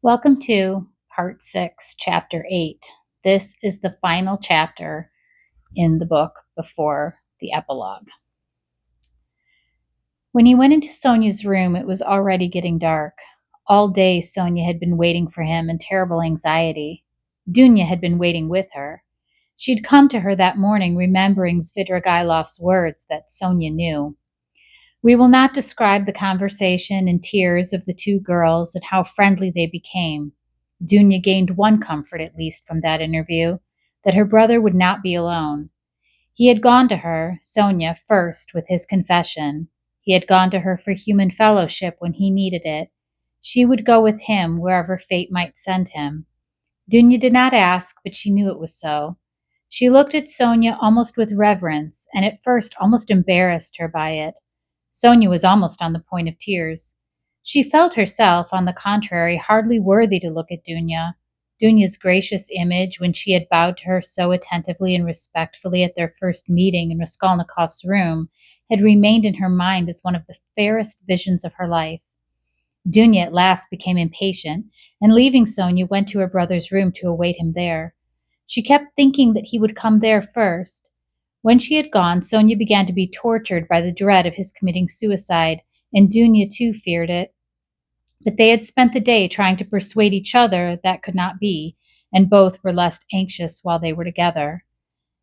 Welcome to Part 6, Chapter 8. This is the final chapter in the book before the epilogue. When he went into Sonia's room, it was already getting dark. All day, Sonia had been waiting for him in terrible anxiety. Dunya had been waiting with her. She'd come to her that morning remembering Svidrigailov's words that Sonia knew. We will not describe the conversation and tears of the two girls and how friendly they became. Dunya gained one comfort, at least, from that interview, that her brother would not be alone. He had gone to her, Sonia, first with his confession. He had gone to her for human fellowship when he needed it. She would go with him wherever fate might send him. Dunya did not ask, but she knew it was so. She looked at Sonia almost with reverence, and at first almost embarrassed her by it. Sonia was almost on the point of tears. She felt herself, on the contrary, hardly worthy to look at Dunya. Dunya's gracious image, when she had bowed to her so attentively and respectfully at their first meeting in Raskolnikov's room, had remained in her mind as one of the fairest visions of her life. Dunya at last became impatient, and leaving Sonia, went to her brother's room to await him there. She kept thinking that he would come there first. When she had gone, Sonia began to be tortured by the dread of his committing suicide, and Dunya too feared it. But they had spent the day trying to persuade each other that could not be, and both were less anxious while they were together.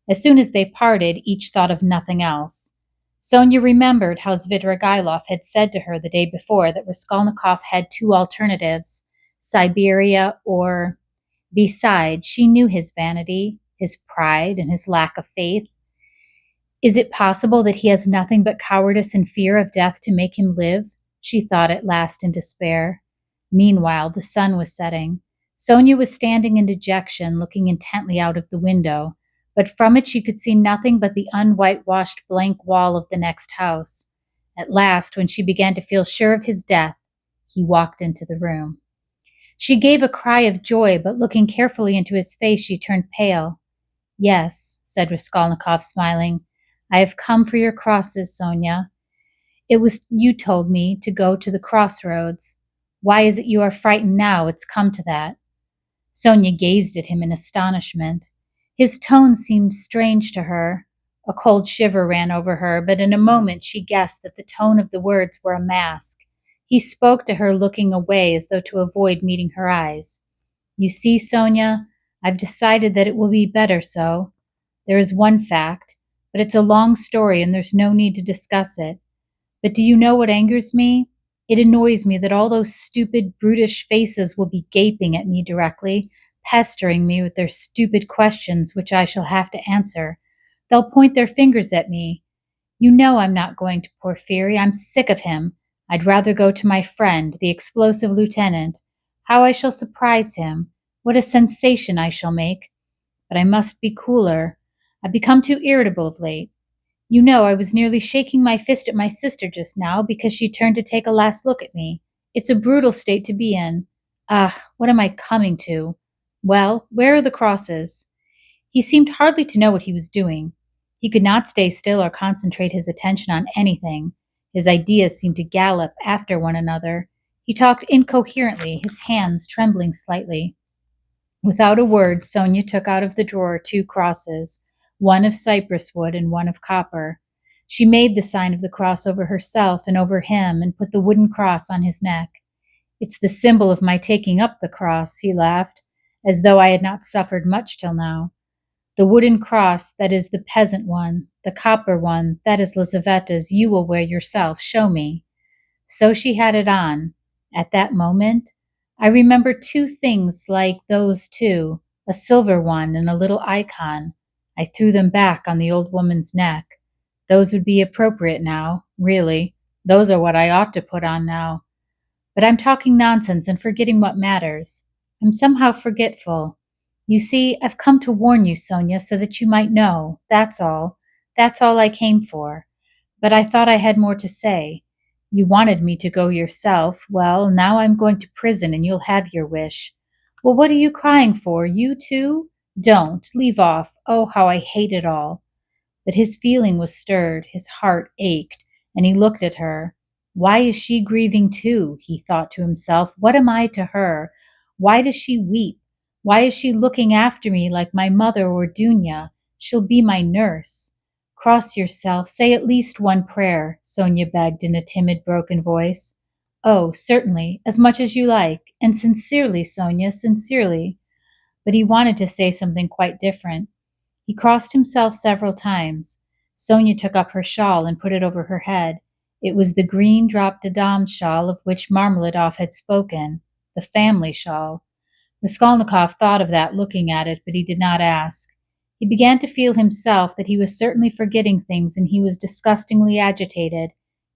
As soon as they parted, each thought of nothing else. Sonia remembered how Svidrigailov had said to her the day before that Raskolnikov had two alternatives, Siberia or... Besides, she knew his vanity, his pride, and his lack of faith. Is it possible that he has nothing but cowardice and fear of death to make him live? She thought at last in despair. Meanwhile, the sun was setting. Sonia was standing in dejection, looking intently out of the window, but from it she could see nothing but the unwhitewashed blank wall of the next house. At last, when she began to feel sure of his death, he walked into the room. She gave a cry of joy, but looking carefully into his face, she turned pale. "Yes," said Raskolnikov, smiling. "I have come for your crosses, Sonia. It was you told me to go to the crossroads. Why is it you are frightened now? It's come to that." Sonia gazed at him in astonishment. His tone seemed strange to her. A cold shiver ran over her, but in a moment she guessed that the tone of the words were a mask. He spoke to her looking away as though to avoid meeting her eyes. "You see, Sonia, I've decided that it will be better so. There is one fact, but it's a long story and there's no need to discuss it. But do you know what angers me? It annoys me that all those stupid, brutish faces will be gaping at me directly, pestering me with their stupid questions which I shall have to answer. They'll point their fingers at me. You know I'm not going to Porfiry. I'm sick of him. I'd rather go to my friend, the explosive lieutenant. How I shall surprise him. What a sensation I shall make. But I must be cooler. I've become too irritable of late. You know, I was nearly shaking my fist at my sister just now because she turned to take a last look at me. It's a brutal state to be in. Ah, what am I coming to? Well, where are the crosses?" He seemed hardly to know what he was doing. He could not stay still or concentrate his attention on anything. His ideas seemed to gallop after one another. He talked incoherently, his hands trembling slightly. Without a word, Sonia took out of the drawer two crosses, one of cypress wood and one of copper. She made the sign of the cross over herself and over him and put the wooden cross on his neck. "It's the symbol of my taking up the cross," he laughed, as though I had not suffered much till now. "The wooden cross, that is the peasant one. The copper one, that is Lizaveta's, you will wear yourself. Show me." So she had it on. At that moment, I remember two things like those two, a silver one and a little icon. I threw them back on the old woman's neck. Those would be appropriate now, really. Those are what I ought to put on now. But I'm talking nonsense and forgetting what matters. I'm somehow forgetful. You see, I've come to warn you, Sonia, so that you might know. That's all. That's all I came for. But I thought I had more to say. You wanted me to go yourself. Well, now I'm going to prison and you'll have your wish. Well, what are you crying for? You too? Don't. Leave off. Oh, how I hate it all. But his feeling was stirred. His heart ached, and he looked at her. Why is she grieving too? He thought to himself. What am I to her? Why does she weep? Why is she looking after me like my mother or Dunya? She'll be my nurse. Cross yourself, say at least one prayer, Sonia begged in a timid, broken voice. Oh, certainly, as much as you like, and sincerely, Sonia, sincerely. But he wanted to say something quite different. He crossed himself several times. Sonia took up her shawl and put it over her head. It was the green drop de dame shawl of which Marmeladov had spoken, the family shawl. Raskolnikov thought of that looking at it, but he did not ask. He began to feel himself that he was certainly forgetting things, and he was disgustingly agitated.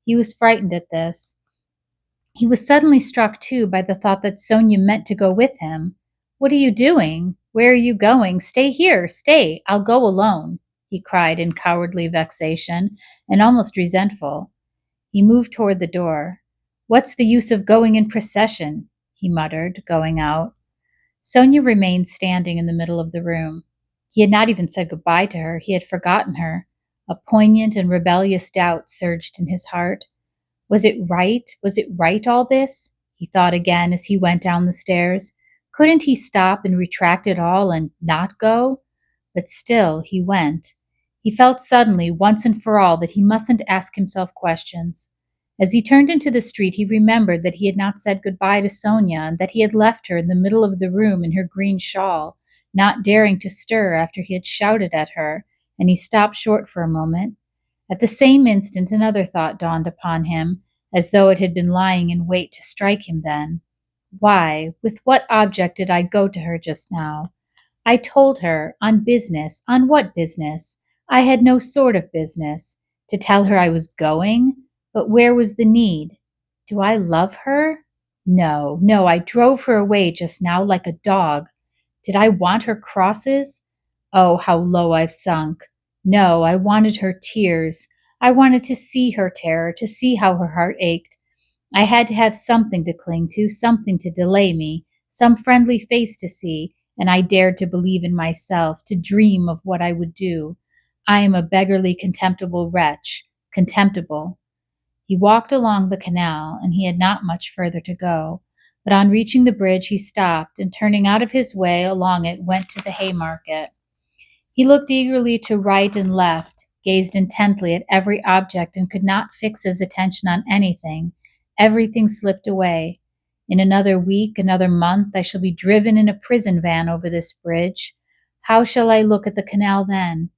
He was frightened at this. He was suddenly struck, too, by the thought that Sonia meant to go with him. "What are you doing? Where are you going? Stay here, stay. I'll go alone," he cried in cowardly vexation, and almost resentful. He moved toward the door. "What's the use of going in procession?" he muttered, going out. Sonia remained standing in the middle of the room. He had not even said goodbye to her. He had forgotten her. A poignant and rebellious doubt surged in his heart. Was it right? Was it right, all this? He thought again as he went down the stairs. Couldn't he stop and retract it all and not go? But still, he went. He felt suddenly, once and for all, that he mustn't ask himself questions. As he turned into the street, he remembered that he had not said goodbye to Sonia and that he had left her in the middle of the room in her green shawl, not daring to stir after he had shouted at her, and he stopped short for a moment. At the same instant, another thought dawned upon him, as though it had been lying in wait to strike him then. Why, with what object did I go to her just now? I told her, on business. On what business? I had no sort of business. To tell her I was going? But where was the need? Do I love her? No, no, I drove her away just now like a dog. Did I want her crosses? Oh, how low I've sunk. No, I wanted her tears. I wanted to see her terror, to see how her heart ached. I had to have something to cling to, something to delay me, some friendly face to see, and I dared to believe in myself, to dream of what I would do. I am a beggarly, contemptible wretch. Contemptible. He walked along the canal, and he had not much further to go. But on reaching the bridge, he stopped, and turning out of his way along it, went to the Haymarket. He looked eagerly to right and left, gazed intently at every object, and could not fix his attention on anything. Everything slipped away. In another week, another month, I shall be driven in a prison van over this bridge. How shall I look at the canal then?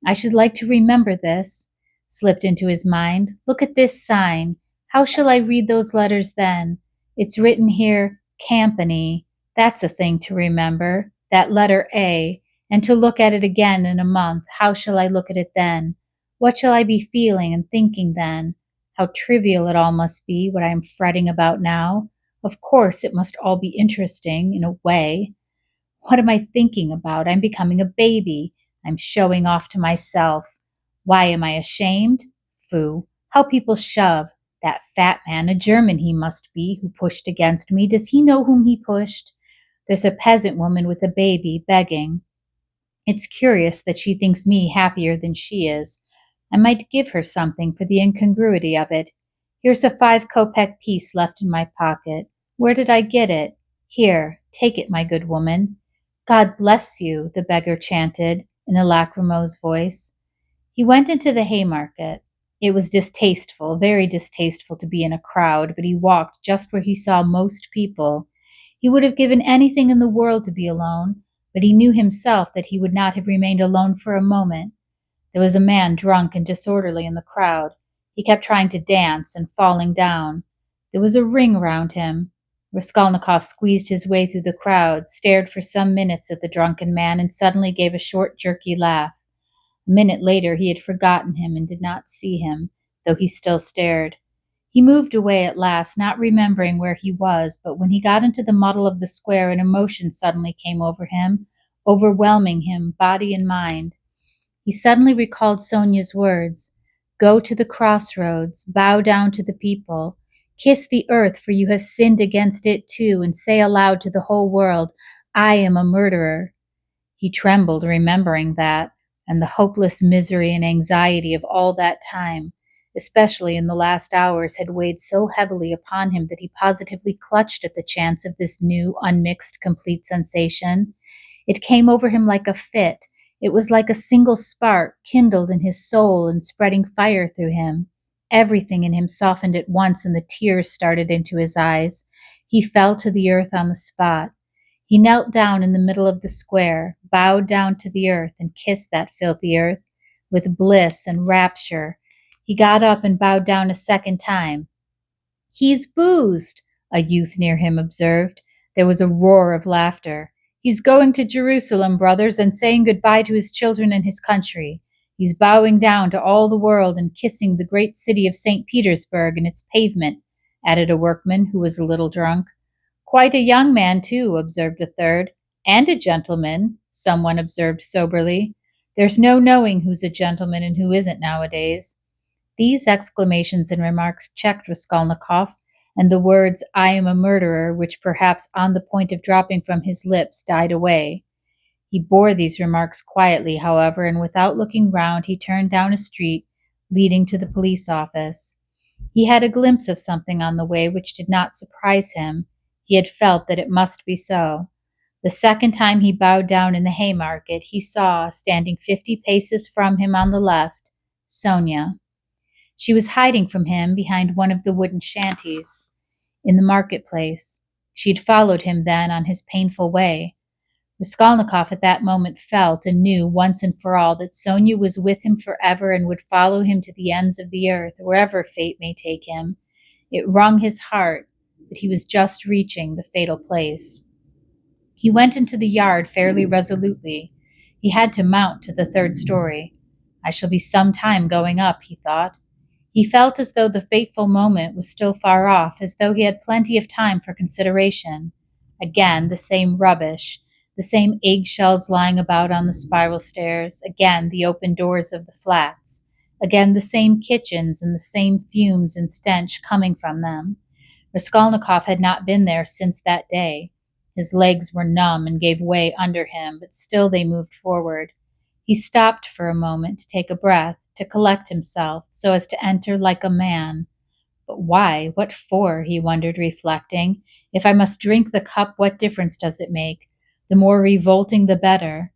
I should like to remember this, slipped into his mind. Look at this sign. How shall I read those letters then? It's written here, Campany. That's a thing to remember. That letter A. And to look at it again in a month. How shall I look at it then? What shall I be feeling and thinking then? How trivial it all must be, what I am fretting about now. Of course, it must all be interesting, in a way. What am I thinking about? I'm becoming a baby. I'm showing off to myself. Why am I ashamed? Phoo. How people shove. That fat man, a German he must be, who pushed against me. Does he know whom he pushed? There's a peasant woman with a baby, begging. It's curious that she thinks me happier than she is. I might give her something for the incongruity of it. Here's a 5-kopeck piece left in my pocket. Where did I get it? Here, take it, my good woman. God bless you, the beggar chanted in a lachrymose voice. He went into the Haymarket. It was distasteful, very distasteful to be in a crowd, but he walked just where he saw most people. He would have given anything in the world to be alone, but he knew himself that he would not have remained alone for a moment. There was a man drunk and disorderly in the crowd. He kept trying to dance and falling down. There was a ring round him. Raskolnikov squeezed his way through the crowd, stared for some minutes at the drunken man, and suddenly gave a short, jerky laugh. A minute later he had forgotten him and did not see him, though he still stared. He moved away at last, not remembering where he was, but when he got into the muddle of the square, an emotion suddenly came over him, overwhelming him, body and mind. He suddenly recalled Sonia's words, "Go to the crossroads, bow down to the people, kiss the earth, for you have sinned against it too, and say aloud to the whole world, I am a murderer." He trembled, remembering that, and the hopeless misery and anxiety of all that time. especially in the last hours, had weighed so heavily upon him that he positively clutched at the chance of this new, unmixed, complete sensation. It came over him like a fit. It was like a single spark kindled in his soul and spreading fire through him. Everything in him softened at once, and the tears started into his eyes. He fell to the earth on the spot. He knelt down in the middle of the square, bowed down to the earth, and kissed that filthy earth with bliss and rapture. He got up and bowed down a second time. "He's boozed," a youth near him observed. There was a roar of laughter. "He's going to Jerusalem, brothers, and saying goodbye to his children and his country. He's bowing down to all the world and kissing the great city of St. Petersburg and its pavement," added a workman who was a little drunk. "Quite a young man, too," observed a third. "And a gentleman," someone observed soberly. "There's no knowing who's a gentleman and who isn't nowadays." These exclamations and remarks checked Raskolnikov, and the words, "I am a murderer," which perhaps on the point of dropping from his lips, died away. He bore these remarks quietly, however, and without looking round he turned down a street leading to the police office. He had a glimpse of something on the way which did not surprise him. He had felt that it must be so. The second time he bowed down in the Haymarket, he saw, standing 50 paces from him on the left, Sonia. She was hiding from him behind one of the wooden shanties in the marketplace. She had followed him then on his painful way. Raskolnikov at that moment felt and knew once and for all that Sonia was with him forever and would follow him to the ends of the earth, wherever fate may take him. It wrung his heart, but he was just reaching the fatal place. He went into the yard fairly resolutely. He had to mount to the third story. "I shall be some time going up," he thought. He felt as though the fateful moment was still far off, as though he had plenty of time for consideration. Again, the same rubbish, the same eggshells lying about on the spiral stairs, again the open doors of the flats, again the same kitchens and the same fumes and stench coming from them. Raskolnikov had not been there since that day. His legs were numb and gave way under him, but still they moved forward. He stopped for a moment to take a breath, to collect himself, so as to enter like a man. But why? What for? He wondered, reflecting. If I must drink the cup, what difference does it make? The more revolting, the better.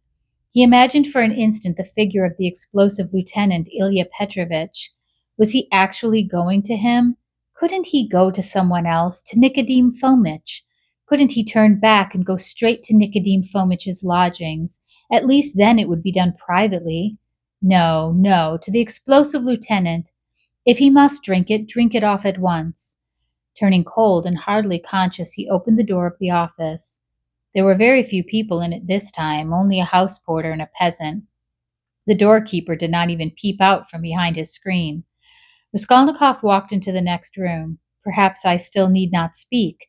He imagined for an instant the figure of the explosive lieutenant, Ilya Petrovitch. Was he actually going to him? Couldn't he go to someone else, to Nikodim Fomich? Couldn't he turn back and go straight to Nikodim Fomich's lodgings? At least then it would be done privately. No, no, to the explosive lieutenant. If he must drink it off at once. Turning cold and hardly conscious, he opened the door of the office. There were very few people in it this time, only a house porter and a peasant. The doorkeeper did not even peep out from behind his screen. Raskolnikov walked into the next room. "Perhaps I still need not speak,"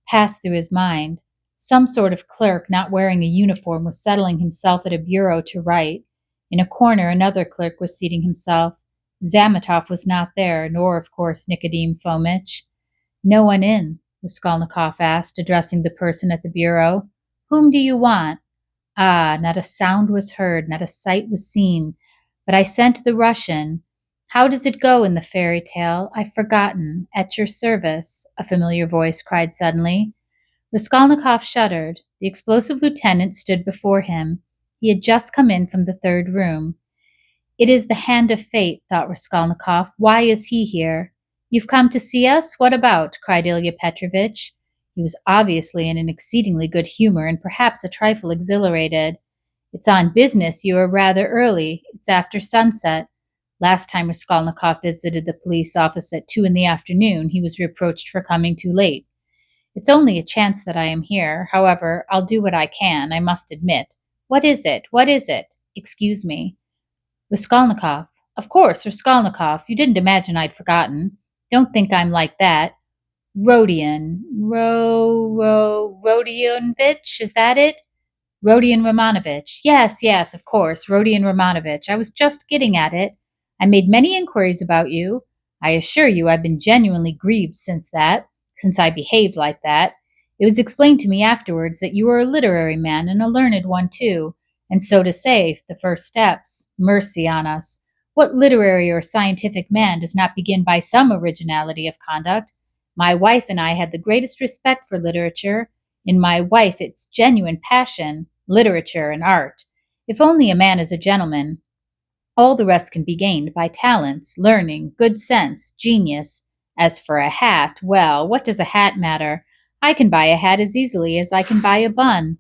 passed through his mind. Some sort of clerk not wearing a uniform was settling himself at a bureau to write. In a corner another clerk was seating himself. Zametov was not there, nor, of course, Nikodim Fomich. "No one in?" Raskolnikov asked, addressing the person at the bureau. "Whom do you want?" Ah, not a sound was heard, not a sight was seen. "But I sent the Russian. How does it go in the fairy tale? I've forgotten. At your service," a familiar voice cried suddenly. Raskolnikov shuddered. The explosive lieutenant stood before him. He had just come in from the third room. "It is the hand of fate," thought Raskolnikov. "Why is he here?" "You've come to see us? What about?" cried Ilya Petrovitch. He was obviously in an exceedingly good humor and perhaps a trifle exhilarated. "It's on business. You are rather early. It's after sunset." Last time Raskolnikov visited the police office at 2 in the afternoon, he was reproached for coming too late. "It's only a chance that I am here. However, I'll do what I can, I must admit. What is it? What is it? Excuse me." "Raskolnikov. Of course, Raskolnikov. You didn't imagine I'd forgotten. Don't think I'm like that. Rodionovich, is that it? Rodion Romanovich. Yes, yes, of course, Rodion Romanovich. I was just getting at it. I made many inquiries about you. I assure you I've been genuinely grieved since I behaved like that. It was explained to me afterwards that you were a literary man and a learned one too, and so to say, the first steps. Mercy on us. What literary or scientific man does not begin by some originality of conduct? My wife and I had the greatest respect for literature. In my wife, it's genuine passion, literature and art. If only a man is a gentleman, all the rest can be gained by talents, learning, good sense, genius. As for a hat, well, what does a hat matter? I can buy a hat as easily as I can buy a bun.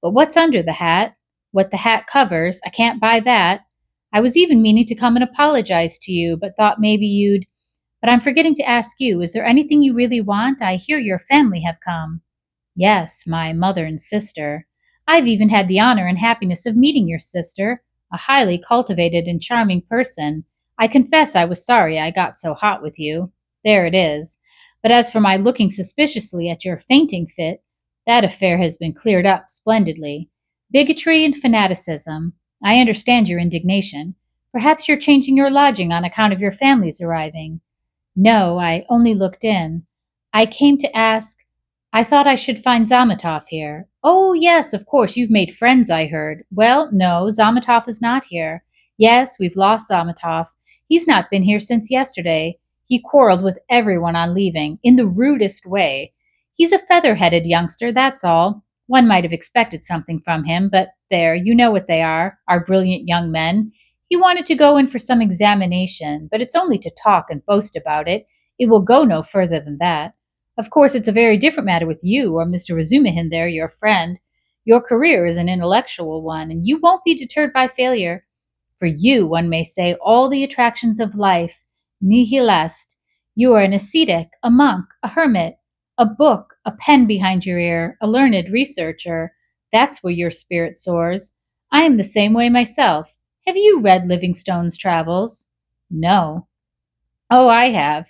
But what's under the hat? What the hat covers, I can't buy that. I was even meaning to come and apologize to you, but thought maybe you'd. But I'm forgetting to ask you, is there anything you really want? I hear your family have come. Yes, my mother and sister. I've even had the honor and happiness of meeting your sister, a highly cultivated and charming person. I confess I was sorry I got so hot with you. There it is. But as for my looking suspiciously at your fainting fit, that affair has been cleared up splendidly. Bigotry and fanaticism. I understand your indignation. Perhaps you're changing your lodging on account of your family's arriving. No, I only looked in. I came to ask. I thought I should find Zametov here. Oh, yes, of course, you've made friends, I heard. Well, no, Zametov is not here. Yes, we've lost Zametov. He's not been here since yesterday. He quarreled with everyone on leaving, in the rudest way. He's a feather-headed youngster, that's all. One might have expected something from him, but there, you know what they are, our brilliant young men. He wanted to go in for some examination, but it's only to talk and boast about it. It will go no further than that. Of course, it's a very different matter with you or Mr. Razumihin there, your friend. Your career is an intellectual one, and you won't be deterred by failure. For you, one may say, all the attractions of life, nihil est. You are an ascetic, a monk, a hermit, a book, a pen behind your ear, a learned researcher. That's where your spirit soars. I am the same way myself. Have you read Livingstone's Travels? No. Oh, I have.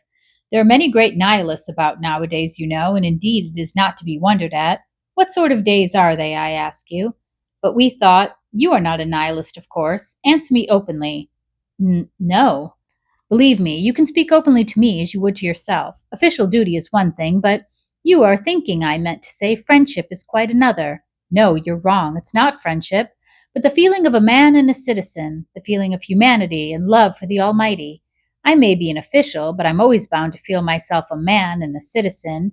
There are many great nihilists about nowadays, you know, and indeed it is not to be wondered at. What sort of days are they, I ask you? But we thought, you are not a nihilist, of course. Answer me openly. No. Believe me, you can speak openly to me as you would to yourself. Official duty is one thing, but you are thinking, I meant to say, friendship is quite another. No, you're wrong. It's not friendship, but the feeling of a man and a citizen, the feeling of humanity and love for the Almighty. I may be an official, but I'm always bound to feel myself a man and a citizen.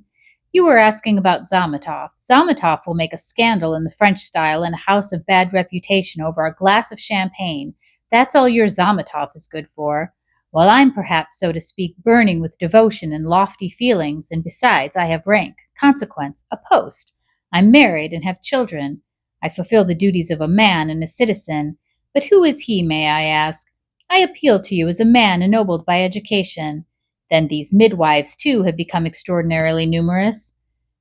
You were asking about Zametov. Zametov will make a scandal in the French style in a house of bad reputation over a glass of champagne. That's all your Zametov is good for. While I'm perhaps, so to speak, burning with devotion and lofty feelings, and besides, I have rank, consequence, a post. I'm married and have children. I fulfill the duties of a man and a citizen. But who is he, may I ask? I appeal to you as a man ennobled by education. Then these midwives, too, have become extraordinarily numerous.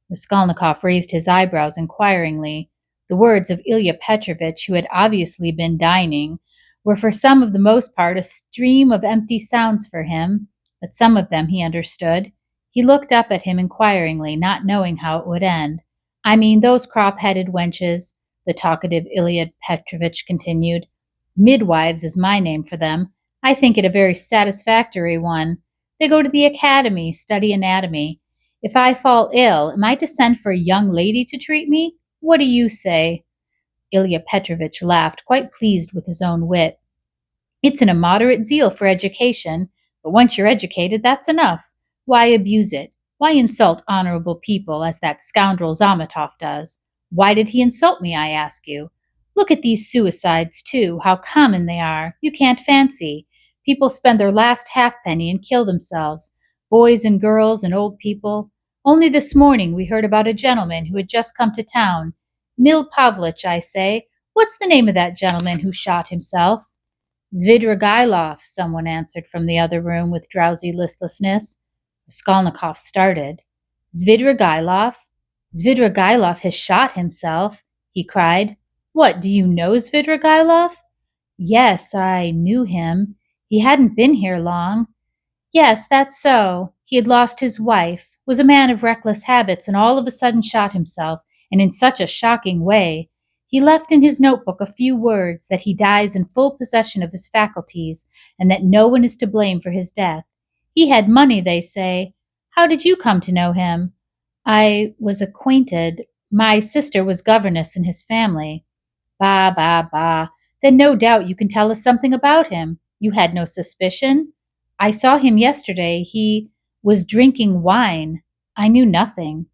Raskolnikov raised his eyebrows inquiringly. The words of Ilya Petrovitch, who had obviously been dining, were for some of the most part a stream of empty sounds for him, but some of them he understood. He looked up at him inquiringly, not knowing how it would end. I mean those crop-headed wenches, the talkative Ilya Petrovitch continued. Midwives is my name for them. I think it a very satisfactory one. They go to the academy, study anatomy. If I fall ill, am I to send for a young lady to treat me? What do you say? Ilya Petrovitch laughed, quite pleased with his own wit. It's an immoderate zeal for education, but once you're educated, that's enough. Why abuse it? Why insult honorable people, as that scoundrel Zametov does? Why did he insult me, I ask you? Look at these suicides, too, how common they are. You can't fancy. People spend their last halfpenny and kill themselves. Boys and girls and old people. Only this morning we heard about a gentleman who had just come to town. Nil Pavlich, I say. What's the name of that gentleman who shot himself? Zvidragilov, someone answered from the other room with drowsy listlessness. Raskolnikov started. Zvidragilov? Zvidragilov has shot himself, he cried. What, do you know Zvidragilov? Yes, I knew him. He hadn't been here long. Yes, that's so. He had lost his wife, was a man of reckless habits, and all of a sudden shot himself, and in such a shocking way. He left in his notebook a few words, that he dies in full possession of his faculties, and that no one is to blame for his death. He had money, they say. How did you come to know him? I was acquainted. My sister was governess in his family. Bah, bah, bah. Then no doubt you can tell us something about him. You had no suspicion? I saw him yesterday. He was drinking wine. I knew nothing.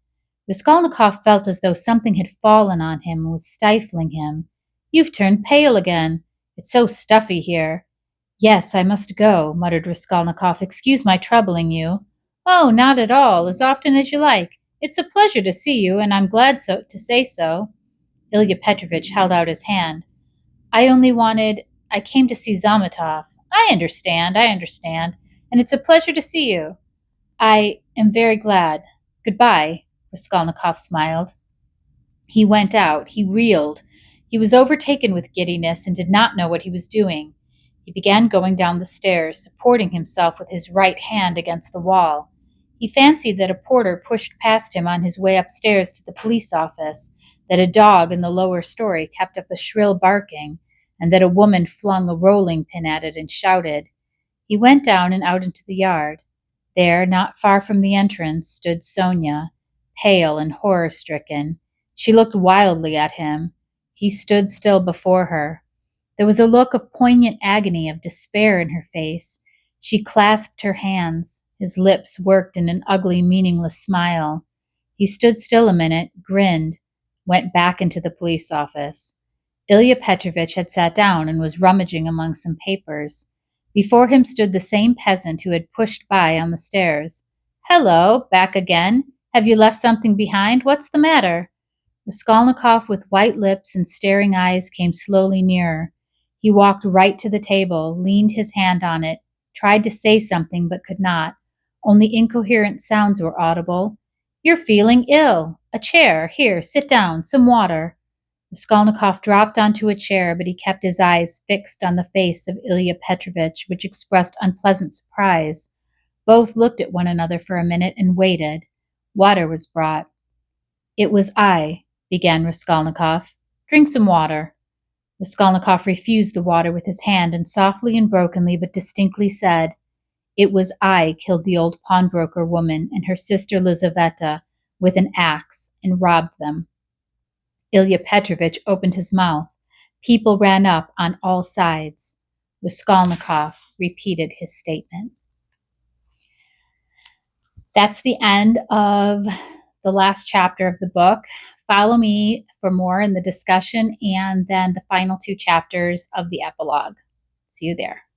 Raskolnikov felt as though something had fallen on him and was stifling him. You've turned pale again. It's so stuffy here. Yes, I must go, muttered Raskolnikov. Excuse my troubling you. Oh, not at all, as often as you like. It's a pleasure to see you, and I'm glad to say so. Ilya Petrovitch held out his hand. I came to see Zametov. I understand, and it's a pleasure to see you. I am very glad. Goodbye, Raskolnikov smiled. He went out. He reeled. He was overtaken with giddiness and did not know what he was doing. He began going down the stairs, supporting himself with his right hand against the wall. He fancied that a porter pushed past him on his way upstairs to the police office, that a dog in the lower story kept up a shrill barking, and that a woman flung a rolling pin at it and shouted. He went down and out into the yard. There, not far from the entrance, stood Sonia, pale and horror-stricken. She looked wildly at him. He stood still before her. There was a look of poignant agony, of despair in her face. She clasped her hands. His lips worked in an ugly, meaningless smile. He stood still a minute, grinned, went back into the police office. Ilya Petrovitch had sat down and was rummaging among some papers. Before him stood the same peasant who had pushed by on the stairs. Hello, back again. Have you left something behind? What's the matter? Raskolnikov, with white lips and staring eyes, came slowly nearer. He walked right to the table, leaned his hand on it, tried to say something but could not. Only incoherent sounds were audible. You're feeling ill. A chair. Here, sit down. Some water. Raskolnikov dropped onto a chair, but he kept his eyes fixed on the face of Ilya Petrovitch, which expressed unpleasant surprise. Both looked at one another for a minute and waited. Water was brought. It was I, began Raskolnikov. Drink some water. Raskolnikov refused the water with his hand and softly and brokenly but distinctly said, It was I killed the old pawnbroker woman and her sister Lizaveta with an axe and robbed them. Ilya Petrovitch opened his mouth. People ran up on all sides. Raskolnikov repeated his statement. That's the end of the last chapter of the book. Follow me for more in the discussion and then the final two chapters of the epilogue. See you there.